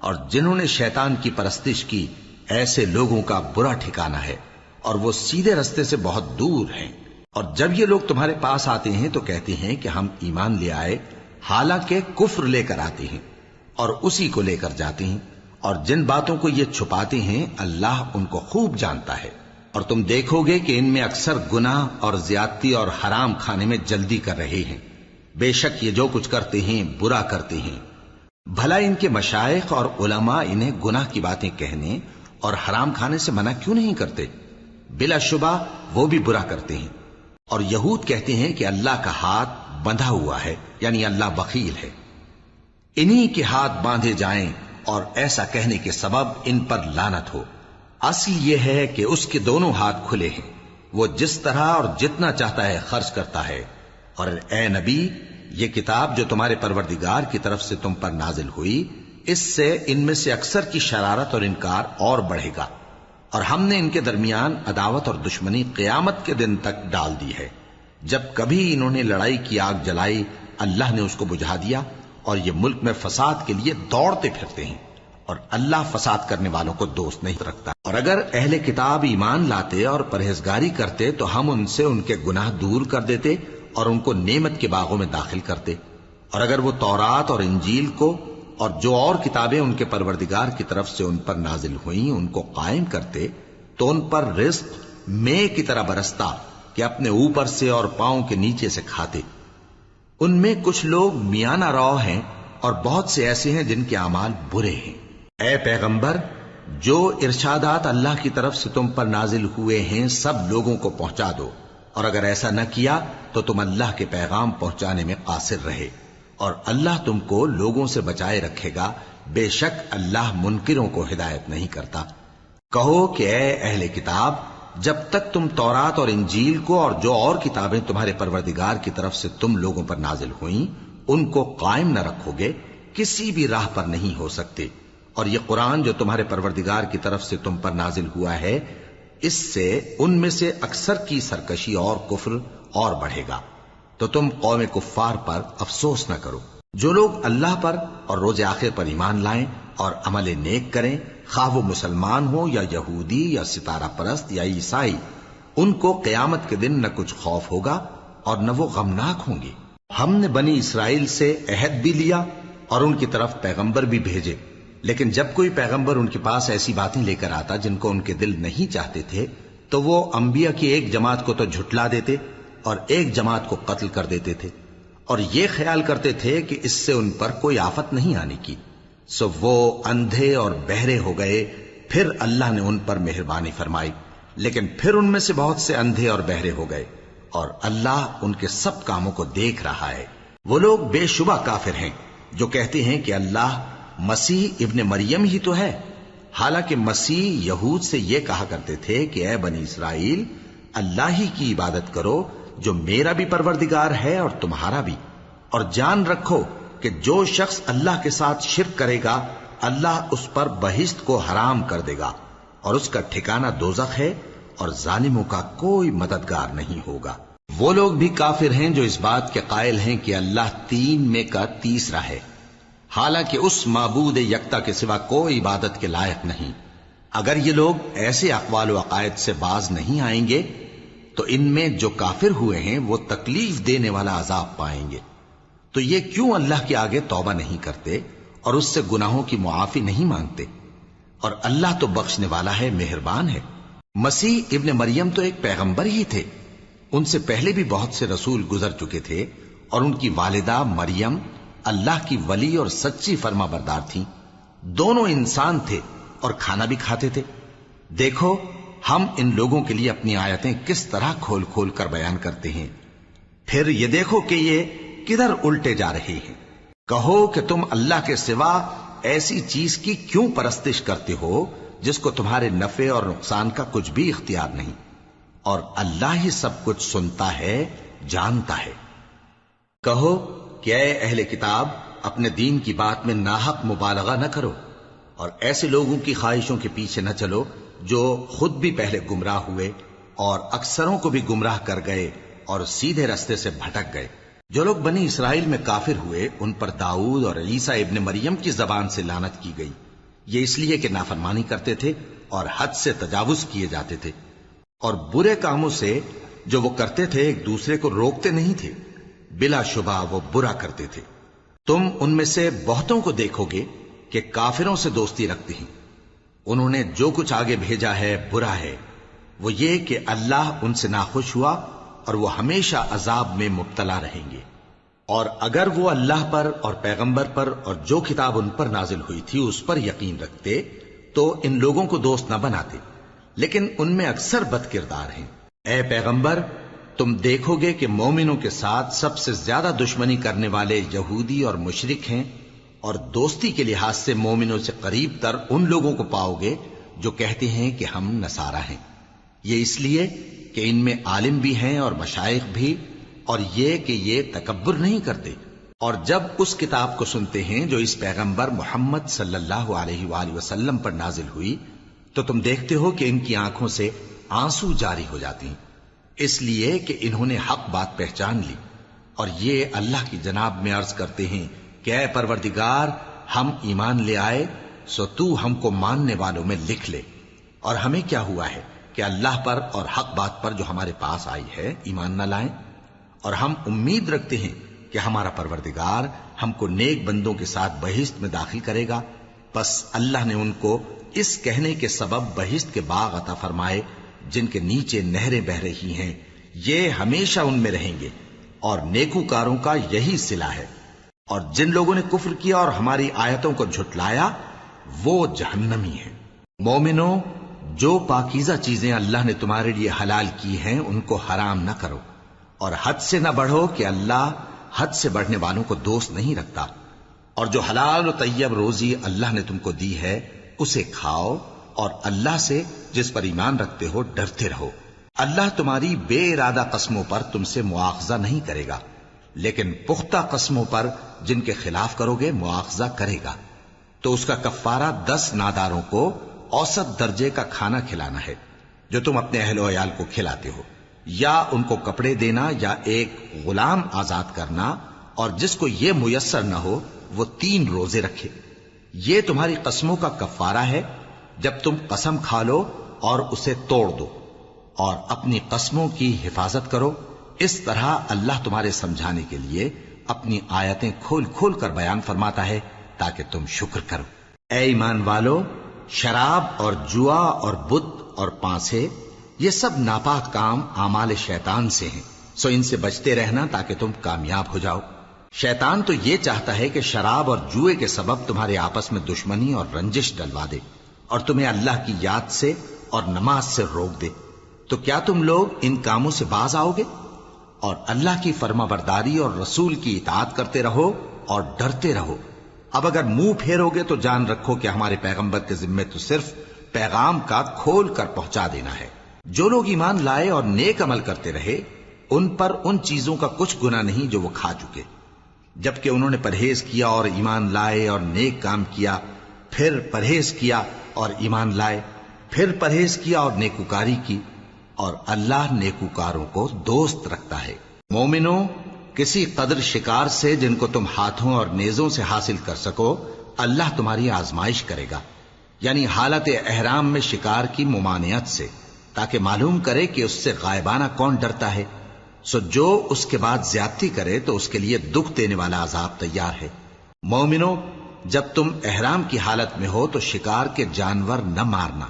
اور جنہوں نے شیطان کی پرستش کی ایسے لوگوں کا برا ٹھکانہ ہے، اور وہ سیدھے رستے سے بہت دور ہیں۔ اور جب یہ لوگ تمہارے پاس آتے ہیں تو کہتے ہیں کہ ہم ایمان لے آئے، حالانکہ کفر لے کر آتے ہیں اور اسی کو لے کر جاتے ہیں، اور جن باتوں کو یہ چھپاتے ہیں اللہ ان کو خوب جانتا ہے۔ اور تم دیکھو گے کہ ان میں اکثر گناہ اور زیادتی اور حرام کھانے میں جلدی کر رہے ہیں، بے شک یہ جو کچھ کرتے ہیں برا کرتے ہیں۔ بھلا ان کے مشائخ اور علماء انہیں گناہ کی باتیں کہنے اور حرام کھانے سے منع کیوں نہیں کرتے؟ بلا شبہ وہ بھی برا کرتے ہیں۔ اور یہود کہتے ہیں کہ اللہ کا ہاتھ بندھا ہوا ہے، یعنی اللہ بخیل ہے، انہی کے ہاتھ باندھے جائیں، اور ایسا کہنے کے سبب ان پر لعنت ہو۔ اصل یہ ہے کہ اس کے دونوں ہاتھ کھلے ہیں، وہ جس طرح اور جتنا چاہتا ہے خرچ کرتا ہے۔ اور اے نبی، یہ کتاب جو تمہارے پروردگار کی طرف سے تم پر نازل ہوئی، اس سے ان میں سے اکثر کی شرارت اور انکار اور بڑھے گا، اور ہم نے ان کے درمیان عداوت اور دشمنی قیامت کے دن تک ڈال دی ہے۔ جب کبھی انہوں نے لڑائی کی آگ جلائی، اللہ نے اس کو بجھا دیا، اور یہ ملک میں فساد کے لیے دوڑتے پھرتے ہیں، اور اللہ فساد کرنے والوں کو دوست نہیں رکھتا۔ اور اگر اہل کتاب ایمان لاتے اور پرہیزگاری کرتے تو ہم ان سے ان کے گناہ دور کر دیتے اور ان کو نعمت کے باغوں میں داخل کرتے۔ اور اگر وہ تورات اور انجیل کو اور جو اور کتابیں ان کے پروردگار کی طرف سے ان پر نازل ہوئیں ان کو قائم کرتے تو ان پر رزق مے کی طرح برستا کہ اپنے اوپر سے اور پاؤں کے نیچے سے کھاتے۔ ان میں کچھ لوگ میانہ رو ہیں اور بہت سے ایسے ہیں جن کے اعمال برے ہیں۔ اے پیغمبر، جو ارشادات اللہ کی طرف سے تم پر نازل ہوئے ہیں سب لوگوں کو پہنچا دو، اور اگر ایسا نہ کیا تو تم اللہ کے پیغام پہنچانے میں قاصر رہے، اور اللہ تم کو لوگوں سے بچائے رکھے گا، بے شک اللہ منکروں کو ہدایت نہیں کرتا۔ کہو کہ اے اہل کتاب، جب تک تم تورات اور انجیل کو اور جو اور کتابیں تمہارے پروردگار کی طرف سے تم لوگوں پر نازل ہوئیں ان کو قائم نہ رکھو گے، کسی بھی راہ پر نہیں ہو سکتے۔ اور یہ قرآن جو تمہارے پروردگار کی طرف سے تم پر نازل ہوا ہے، اس سے ان میں سے اکثر کی سرکشی اور کفر اور بڑھے گا، تو تم قوم کفار پر افسوس نہ کرو۔ جو لوگ اللہ پر اور روز آخر پر ایمان لائیں اور عمل نیک کریں، خواہ وہ مسلمان ہو یا یہودی یا ستارہ پرست یا عیسائی، ان کو قیامت کے دن نہ کچھ خوف ہوگا اور نہ وہ غمناک ہوں گے۔ ہم نے بنی اسرائیل سے عہد بھی لیا اور ان کی طرف پیغمبر بھی بھیجے، لیکن جب کوئی پیغمبر ان کے پاس ایسی باتیں لے کر آتا جن کو ان کے دل نہیں چاہتے تھے تو وہ انبیاء کی ایک جماعت کو تو جھٹلا دیتے اور ایک جماعت کو قتل کر دیتے تھے، اور یہ خیال کرتے تھے کہ اس سے ان پر کوئی آفت نہیں آنے کی، سو وہ اندھے اور بہرے ہو گئے۔ پھر اللہ نے ان پر مہربانی فرمائی، لیکن پھر ان میں سے بہت سے اندھے اور بہرے ہو گئے، اور اللہ ان کے سب کاموں کو دیکھ رہا ہے۔ وہ لوگ بے شبہ کافر ہیں جو کہتے ہیں کہ اللہ مسیح ابن مریم ہی تو ہے، حالانکہ مسیح یہود سے یہ کہا کرتے تھے کہ اے بنی اسرائیل، اللہ ہی کی عبادت کرو جو میرا بھی پروردگار ہے اور تمہارا بھی، اور جان رکھو کہ جو شخص اللہ کے ساتھ شرک کرے گا اللہ اس پر بہشت کو حرام کر دے گا، اور اس کا ٹھکانہ دوزخ ہے، اور ظالموں کا کوئی مددگار نہیں ہوگا۔ وہ لوگ بھی کافر ہیں جو اس بات کے قائل ہیں کہ اللہ تین میں کا تیسرا ہے، حالانکہ اس معبود یکتا کے سوا کوئی عبادت کے لائق نہیں۔ اگر یہ لوگ ایسے اقوال و عقائد سے باز نہیں آئیں گے تو ان میں جو کافر ہوئے ہیں وہ تکلیف دینے والا عذاب پائیں گے۔ تو یہ کیوں اللہ کے آگے توبہ نہیں کرتے اور اس سے گناہوں کی معافی نہیں مانگتے؟ اور اللہ تو بخشنے والا ہے، مہربان ہے۔ مسیح ابن مریم تو ایک پیغمبر ہی تھے، ان سے پہلے بھی بہت سے رسول گزر چکے تھے، اور ان کی والدہ مریم اللہ کی ولی اور سچی فرما بردار تھیں۔ دونوں انسان تھے اور کھانا بھی کھاتے تھے۔ دیکھو ہم ان لوگوں کے لیے اپنی آیتیں کس طرح کھول کھول کر بیان کرتے ہیں، پھر یہ دیکھو کہ یہ کدھر الٹے جا رہے ہیں۔ کہو کہ تم اللہ کے سوا ایسی چیز کی کیوں پرستش کرتے ہو جس کو تمہارے نفع اور نقصان کا کچھ بھی اختیار نہیں، اور اللہ ہی سب کچھ سنتا ہے، جانتا ہے۔ کہو کہ اے اہل کتاب، اپنے دین کی بات میں ناحق مبالغہ نہ کرو، اور ایسے لوگوں کی خواہشوں کے پیچھے نہ چلو جو خود بھی پہلے گمراہ ہوئے اور اکثروں کو بھی گمراہ کر گئے اور سیدھے رستے سے بھٹک گئے۔ جو لوگ بنی اسرائیل میں کافر ہوئے ان پر داؤد اور عیسیٰ ابن مریم کی زبان سے لعنت کی گئی، یہ اس لیے کہ نافرمانی کرتے تھے اور حد سے تجاوز کیے جاتے تھے، اور برے کاموں سے جو وہ کرتے تھے ایک دوسرے کو روکتے نہیں تھے، بلا شبہ وہ برا کرتے تھے۔ تم ان میں سے بہتوں کو دیکھو گے کہ کافروں سے دوستی رکھتے ہیں، انہوں نے جو کچھ آگے بھیجا ہے برا ہے، وہ یہ کہ اللہ ان سے ناخوش ہوا اور وہ ہمیشہ عذاب میں مبتلا رہیں گے۔ اور اگر وہ اللہ پر اور پیغمبر پر اور جو کتاب ان پر نازل ہوئی تھی اس پر یقین رکھتے تو ان لوگوں کو دوست نہ بناتے، لیکن ان میں اکثر بد کردار ہیں۔ اے پیغمبر، تم دیکھو گے کہ مومنوں کے ساتھ سب سے زیادہ دشمنی کرنے والے یہودی اور مشرک ہیں، اور دوستی کے لحاظ سے مومنوں سے قریب تر ان لوگوں کو پاؤ گے جو کہتے ہیں کہ ہم نصارہ ہیں۔ یہ اس لیے کہ ان میں عالم بھی ہیں اور مشائخ بھی، اور یہ کہ یہ تکبر نہیں کرتے۔ اور جب اس کتاب کو سنتے ہیں جو اس پیغمبر محمد صلی اللہ علیہ وآلہ وسلم پر نازل ہوئی تو تم دیکھتے ہو کہ ان کی آنکھوں سے آنسو جاری ہو جاتے ہیں، اس لیے کہ انہوں نے حق بات پہچان لی، اور یہ اللہ کی جناب میں عرض کرتے ہیں کہ اے پروردگار، ہم ایمان لے آئے سو تو ہم کو ماننے والوں میں لکھ لے۔ اور ہمیں کیا ہوا ہے کہ اللہ پر اور حق بات پر جو ہمارے پاس آئی ہے ایمان نہ لائیں؟ اور ہم امید رکھتے ہیں کہ ہمارا پروردگار ہم کو نیک بندوں کے ساتھ بہشت میں داخل کرے گا۔ بس اللہ نے ان کو اس کہنے کے سبب بہشت کے باغ عطا فرمائے جن کے نیچے نہریں بہ رہی ہیں، یہ ہمیشہ ان میں رہیں گے، اور نیکوکاروں کا یہی صلہ ہے۔ اور جن لوگوں نے کفر کیا اور ہماری آیتوں کو جھٹلایا وہ جہنمی ہیں۔ مومنوں، جو پاکیزہ چیزیں اللہ نے تمہارے لیے حلال کی ہیں ان کو حرام نہ کرو، اور حد سے نہ بڑھو کہ اللہ حد سے بڑھنے والوں کو دوست نہیں رکھتا۔ اور جو حلال و طیب روزی اللہ نے تم کو دی ہے اسے کھاؤ، اور اللہ سے جس پر ایمان رکھتے ہو ڈرتے رہو۔ اللہ تمہاری بے ارادہ قسموں پر تم سے مواخذہ نہیں کرے گا، لیکن پختہ قسموں پر جن کے خلاف کرو گے مواخذہ کرے گا۔ تو اس کا کفارہ 10 ناداروں کو اوسط درجے کا کھانا کھلانا ہے جو تم اپنے اہل و عیال کو کھلاتے ہو، یا ان کو کپڑے دینا یا ایک غلام آزاد کرنا، اور جس کو یہ میسر نہ ہو وہ 3 روزے رکھے۔ یہ تمہاری قسموں کا کفارہ ہے جب تم قسم کھا لو اور اسے توڑ دو، اور اپنی قسموں کی حفاظت کرو۔ اس طرح اللہ تمہارے سمجھانے کے لیے اپنی آیتیں کھول کھول کر بیان فرماتا ہے تاکہ تم شکر کرو۔ اے ایمان والو، شراب اور جوا اور بت اور پانسے یہ سب ناپاک کام اعمال شیطان سے ہیں، سو ان سے بچتے رہنا تاکہ تم کامیاب ہو جاؤ۔ شیطان تو یہ چاہتا ہے کہ شراب اور جوئے کے سبب تمہارے آپس میں دشمنی اور رنجش ڈلوا دے، اور تمہیں اللہ کی یاد سے اور نماز سے روک دے۔ تو کیا تم لوگ ان کاموں سے باز آؤ گے؟ اور اللہ کی فرما برداری اور رسول کی اطاعت کرتے رہو اور ڈرتے رہو۔ اب اگر منہ پھیرو گے تو جان رکھو کہ ہمارے پیغمبر کے ذمے تو صرف پیغام کا کھول کر پہنچا دینا ہے۔ جو لوگ ایمان لائے اور نیک عمل کرتے رہے ان پر ان چیزوں کا کچھ گناہ نہیں جو وہ کھا چکے، جبکہ انہوں نے پرہیز کیا اور ایمان لائے اور نیک کام کیا، پھر پرہیز کیا اور ایمان لائے، پھر پرہیز کیا اور نیکوکاری کی، اور اللہ نیکوکاروں کو دوست رکھتا ہے۔ مومنوں، کسی قدر شکار سے جن کو تم ہاتھوں اور نیزوں سے حاصل کر سکو اللہ تمہاری آزمائش کرے گا، یعنی حالت احرام میں شکار کی ممانعت سے، تاکہ معلوم کرے کہ اس سے غائبانہ کون ڈرتا ہے۔ سو جو اس کے بعد زیادتی کرے تو اس کے لیے دکھ دینے والا عذاب تیار ہے۔ مومنوں، جب تم احرام کی حالت میں ہو تو شکار کے جانور نہ مارنا،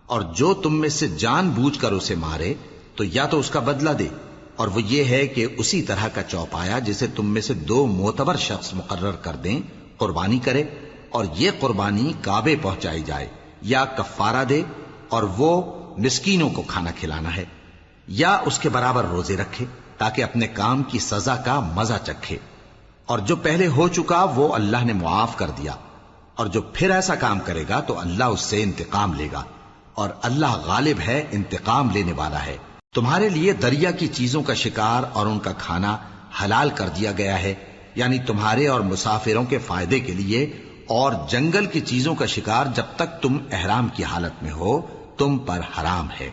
اور جو تم میں سے جان بوجھ کر اسے مارے تو یا تو اس کا بدلہ دے، اور وہ یہ ہے کہ اسی طرح کا چوپایا جسے تم میں سے 2 معتبر شخص مقرر کر دیں قربانی کرے، اور یہ قربانی کعبے پہنچائی جائے، یا کفارہ دے اور وہ مسکینوں کو کھانا کھلانا ہے، یا اس کے برابر روزے رکھے تاکہ اپنے کام کی سزا کا مزہ چکھے۔ اور جو پہلے ہو چکا وہ اللہ نے معاف کر دیا، اور جو پھر ایسا کام کرے گا تو اللہ اس سے انتقام لے گا، اور اللہ غالب ہے، انتقام لینے والا ہے۔ تمہارے لیے دریا کی چیزوں کا شکار اور ان کا کھانا حلال کر دیا گیا ہے، یعنی تمہارے اور مسافروں کے فائدے کے لیے، اور جنگل کی چیزوں کا شکار جب تک تم احرام کی حالت میں ہو تم پر حرام ہے۔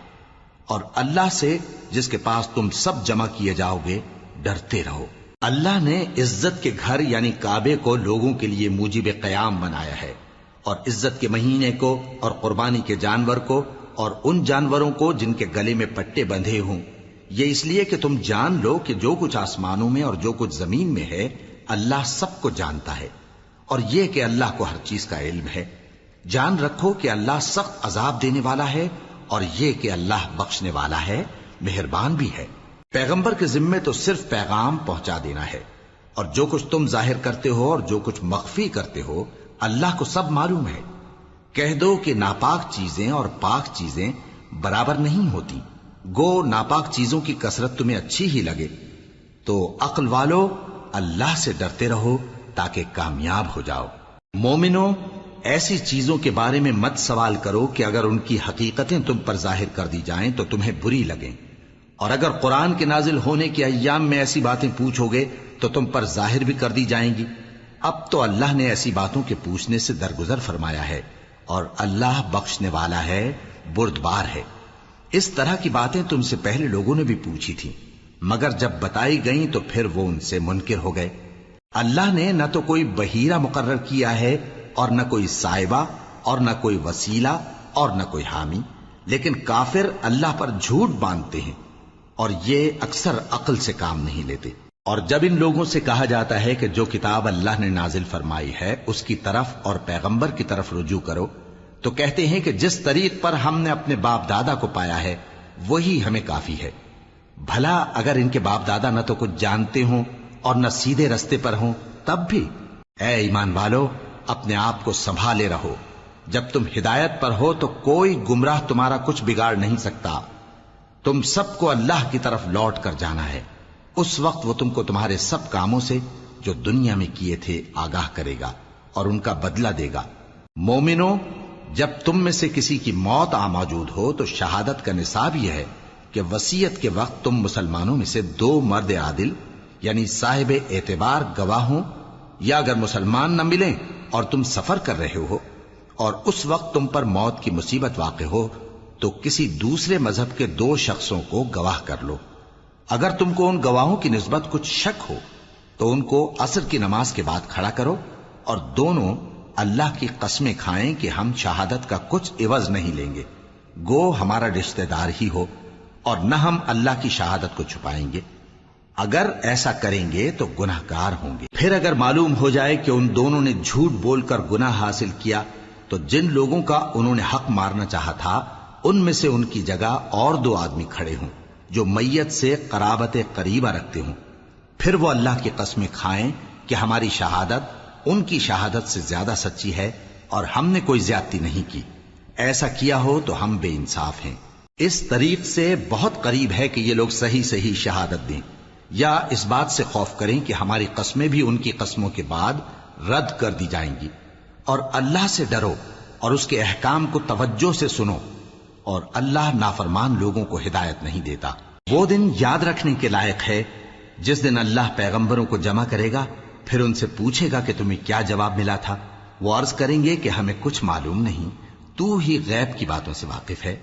اور اللہ سے جس کے پاس تم سب جمع کیے جاؤ گے ڈرتے رہو۔ اللہ نے عزت کے گھر یعنی کعبے کو لوگوں کے لیے موجب قیام بنایا ہے، اور عزت کے مہینے کو اور قربانی کے جانور کو اور ان جانوروں کو جن کے گلے میں پٹے بندھے ہوں، یہ اس لیے کہ تم جان لو کہ جو کچھ آسمانوں میں اور جو کچھ زمین میں ہے اللہ سب کو جانتا ہے، اور یہ کہ اللہ کو ہر چیز کا علم ہے۔ جان رکھو کہ اللہ سخت عذاب دینے والا ہے، اور یہ کہ اللہ بخشنے والا ہے، مہربان بھی ہے۔ پیغمبر کے ذمے تو صرف پیغام پہنچا دینا ہے، اور جو کچھ تم ظاہر کرتے ہو اور جو کچھ مخفی کرتے ہو اللہ کو سب معلوم ہے۔ کہہ دو کہ ناپاک چیزیں اور پاک چیزیں برابر نہیں ہوتی، گو ناپاک چیزوں کی کثرت تمہیں اچھی ہی لگے، تو عقل والو اللہ سے ڈرتے رہو تاکہ کامیاب ہو جاؤ۔ مومنو، ایسی چیزوں کے بارے میں مت سوال کرو کہ اگر ان کی حقیقتیں تم پر ظاہر کر دی جائیں تو تمہیں بری لگیں، اور اگر قرآن کے نازل ہونے کے ایام میں ایسی باتیں پوچھو گے تو تم پر ظاہر بھی کر دی جائیں گی۔ اب تو اللہ نے ایسی باتوں کے پوچھنے سے درگزر فرمایا ہے، اور اللہ بخشنے والا ہے، بردبار ہے۔ اس طرح کی باتیں تم سے پہلے لوگوں نے بھی پوچھی تھیں، مگر جب بتائی گئیں تو پھر وہ ان سے منکر ہو گئے۔ اللہ نے نہ تو کوئی بحیرہ مقرر کیا ہے اور نہ کوئی سائبہ اور نہ کوئی وسیلہ اور نہ کوئی حامی، لیکن کافر اللہ پر جھوٹ باندھتے ہیں اور یہ اکثر عقل سے کام نہیں لیتے۔ اور جب ان لوگوں سے کہا جاتا ہے کہ جو کتاب اللہ نے نازل فرمائی ہے اس کی طرف اور پیغمبر کی طرف رجوع کرو، تو کہتے ہیں کہ جس طریق پر ہم نے اپنے باپ دادا کو پایا ہے وہی ہمیں کافی ہے۔ بھلا اگر ان کے باپ دادا نہ تو کچھ جانتے ہوں اور نہ سیدھے رستے پر ہوں تب بھی؟ اے ایمان والو، اپنے آپ کو سنبھالے رہو، جب تم ہدایت پر ہو تو کوئی گمراہ تمہارا کچھ بگاڑ نہیں سکتا۔ تم سب کو اللہ کی طرف لوٹ کر جانا ہے، اس وقت وہ تم کو تمہارے سب کاموں سے جو دنیا میں کیے تھے آگاہ کرے گا اور ان کا بدلہ دے گا۔ مومنو، جب تم میں سے کسی کی موت آ موجود ہو تو شہادت کا نصاب یہ ہے کہ وصیت کے وقت تم مسلمانوں میں سے 2 مرد عادل یعنی صاحب اعتبار گواہ ہوں، یا اگر مسلمان نہ ملیں اور تم سفر کر رہے ہو اور اس وقت تم پر موت کی مصیبت واقع ہو تو کسی دوسرے مذہب کے 2 شخصوں کو گواہ کر لو۔ اگر تم کو ان گواہوں کی نسبت کچھ شک ہو تو ان کو عصر کی نماز کے بعد کھڑا کرو، اور دونوں اللہ کی قسمیں کھائیں کہ ہم شہادت کا کچھ عوض نہیں لیں گے، گو ہمارا رشتہ دار ہی ہو، اور نہ ہم اللہ کی شہادت کو چھپائیں گے۔ اگر ایسا کریں گے تو گناہ گار ہوں گے۔ پھر اگر معلوم ہو جائے کہ ان دونوں نے جھوٹ بول کر گناہ حاصل کیا تو جن لوگوں کا انہوں نے حق مارنا چاہا تھا ان میں سے ان کی جگہ اور 2 آدمی کھڑے ہوں جو میت سے قرابت قریبہ رکھتے ہوں، پھر وہ اللہ کی قسمیں کھائیں کہ ہماری شہادت ان کی شہادت سے زیادہ سچی ہے اور ہم نے کوئی زیادتی نہیں کی۔ ایسا کیا ہو تو ہم بے انصاف ہیں۔ اس طریق سے بہت قریب ہے کہ یہ لوگ صحیح صحیح شہادت دیں، یا اس بات سے خوف کریں کہ ہماری قسمیں بھی ان کی قسموں کے بعد رد کر دی جائیں گی۔ اور اللہ سے ڈرو اور اس کے احکام کو توجہ سے سنو، اور اللہ نافرمان لوگوں کو ہدایت نہیں دیتا۔ وہ دن یاد رکھنے کے لائق ہے جس دن اللہ پیغمبروں کو جمع کرے گا، پھر ان سے پوچھے گا کہ تمہیں کیا جواب ملا تھا۔ وہ عرض کریں گے کہ ہمیں کچھ معلوم نہیں، تو ہی غیب کی باتوں سے واقف ہے۔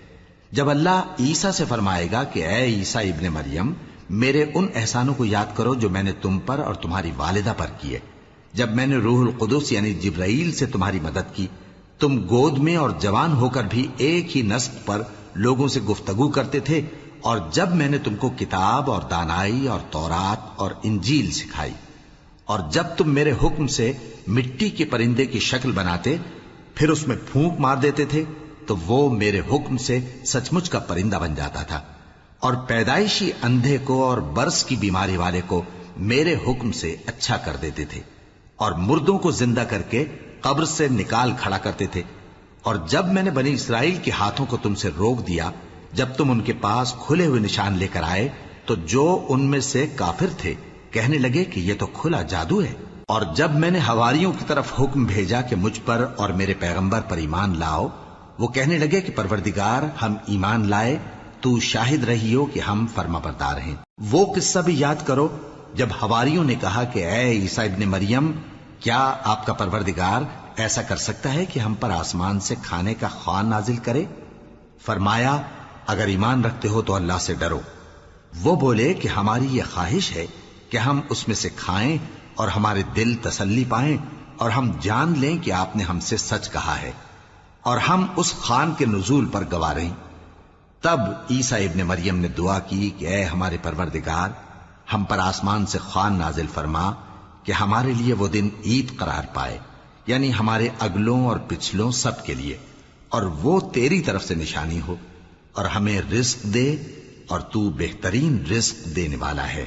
جب اللہ عیسیٰ سے فرمائے گا کہ اے عیسیٰ ابن مریم، میرے ان احسانوں کو یاد کرو جو میں نے تم پر اور تمہاری والدہ پر کیے، جب میں نے روح القدس یعنی جبرائیل سے تمہاری مدد کی، تم گود میں اور جوان ہو کر بھی ایک ہی نسق پر لوگوں سے گفتگو کرتے تھے، اور جب میں نے تم کو کتاب اور دانائی اور تورات اور انجیل سکھائی، اور جب تم میرے حکم سے مٹی کے پرندے کی شکل بناتے پھر اس میں پھونک مار دیتے تھے تو وہ میرے حکم سے سچ مچ کا پرندہ بن جاتا تھا، اور پیدائشی اندھے کو اور برس کی بیماری والے کو میرے حکم سے اچھا کر دیتے تھے، اور مردوں کو زندہ کر کے قبر سے نکال کھڑا کرتے تھے۔ اور جب میں نے بنی اسرائیل کے ہاتھوں کو تم سے روک دیا جب تم ان کے پاس کھلے ہوئے نشان لے کر آئے تو جو ان میں سے کافر تھے کہنے لگے کہ یہ تو کھلا جادو ہے۔ اور جب میں نے حواریوں کی طرف حکم بھیجا کہ مجھ پر اور میرے پیغمبر پر ایمان لاؤ، وہ کہنے لگے کہ پروردگار، ہم ایمان لائے، تو شاہد رہی ہو کہ ہم فرما بردار ہیں۔ وہ قصہ بھی یاد کرو جب حواریوں نے کہا کہ اے عیسیٰ ابن مریم، کیا آپ کا پروردگار ایسا کر سکتا ہے کہ ہم پر آسمان سے کھانے کا خوان نازل کرے؟ فرمایا، اگر ایمان رکھتے ہو تو اللہ سے ڈرو۔ وہ بولے کہ ہماری یہ خواہش ہے کہ ہم اس میں سے کھائیں اور ہمارے دل تسلی پائیں اور ہم جان لیں کہ آپ نے ہم سے سچ کہا ہے، اور ہم اس خوان کے نزول پر گواہ رہیں۔ تب عیسیٰ ابن مریم نے دعا کی کہ اے ہمارے پروردگار، ہم پر آسمان سے خوان نازل فرما کہ ہمارے لیے وہ دن عید قرار پائے، یعنی ہمارے اگلوں اور پچھلوں سب کے لیے، اور وہ تیری طرف سے نشانی ہو، اور ہمیں رزق دے، اور تو بہترین رزق دینے والا ہے۔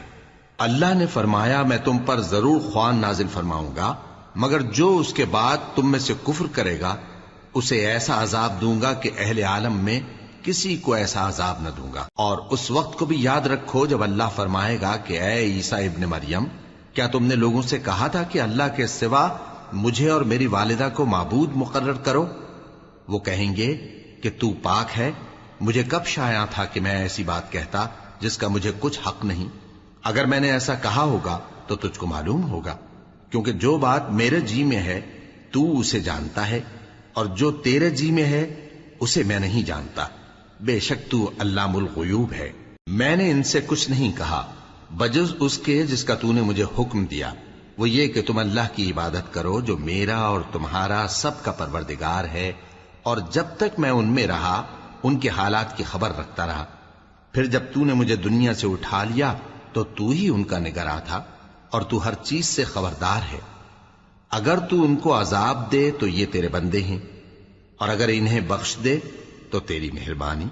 اللہ نے فرمایا میں تم پر ضرور خوان نازل فرماؤں گا، مگر جو اس کے بعد تم میں سے کفر کرے گا اسے ایسا عذاب دوں گا کہ اہل عالم میں کسی کو ایسا عذاب نہ دوں گا۔ اور اس وقت کو بھی یاد رکھو جب اللہ فرمائے گا کہ اے عیسیٰ ابن مریم، کیا تم نے لوگوں سے کہا تھا کہ اللہ کے سوا مجھے اور میری والدہ کو معبود مقرر کرو؟ وہ کہیں گے کہ تو پاک ہے، مجھے کب شایع تھا کہ میں ایسی بات کہتا جس کا مجھے کچھ حق نہیں۔ اگر میں نے ایسا کہا ہوگا تو تجھ کو معلوم ہوگا، کیونکہ جو بات میرے جی میں ہے تو اسے جانتا ہے، اور جو تیرے جی میں ہے اسے میں نہیں جانتا۔ بے شک تو علام الغیوب ہے۔ میں نے ان سے کچھ نہیں کہا بجز اس کے جس کا تو نے مجھے حکم دیا، وہ یہ کہ تم اللہ کی عبادت کرو جو میرا اور تمہارا سب کا پروردگار ہے، اور جب تک میں ان میں رہا ان کے حالات کی خبر رکھتا رہا۔ پھر جب تو نے مجھے دنیا سے اٹھا لیا تو تو ہی ان کا نگراں تھا، اور تو ہر چیز سے خبردار ہے۔ اگر تو ان کو عذاب دے تو یہ تیرے بندے ہیں، اور اگر انہیں بخش دے تو تیری مہربانی،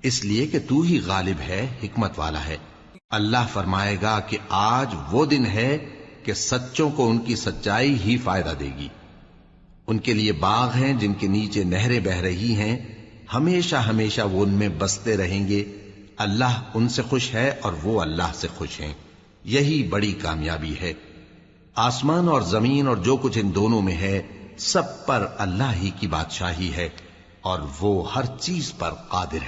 اس لیے کہ تو ہی غالب ہے، حکمت والا ہے۔ اللہ فرمائے گا کہ آج وہ دن ہے کہ سچوں کو ان کی سچائی ہی فائدہ دے گی۔ ان کے لیے باغ ہیں جن کے نیچے نہریں بہ رہی ہیں، ہمیشہ ہمیشہ وہ ان میں بستے رہیں گے۔ اللہ ان سے خوش ہے اور وہ اللہ سے خوش ہیں، یہی بڑی کامیابی ہے۔ آسمان اور زمین اور جو کچھ ان دونوں میں ہے سب پر اللہ ہی کی بادشاہی ہے، اور وہ ہر چیز پر قادر ہے۔